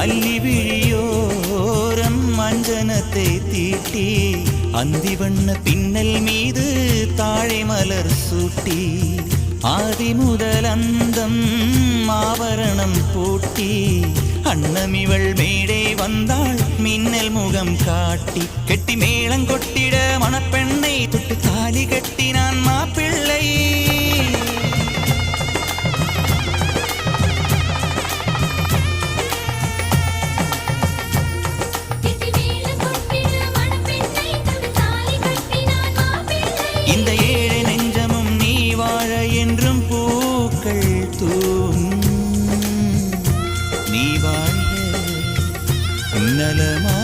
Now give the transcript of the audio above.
அல்லி விழியோரம் மஞ்சனத்தை தீட்டி அந்தி வண்ண பின்னல் மீது தாழை மலர் சூட்டி ஆதி முதல் அந்தம் ஆபரணம் பூட்டி அன்னமிவள் மேடை வந்தாள் மின்னல் முகம் காட்டி கெட்டி மேளம் கொட்டிட மணப்பெண்ணை தொட்டு தாலி கட்டினான் மாப்பிள்ளை. இந்த ஏழை நெஞ்சமும் நீ வாழ என்றும் பூக்கள் தூவும் நீ வாழ நலமா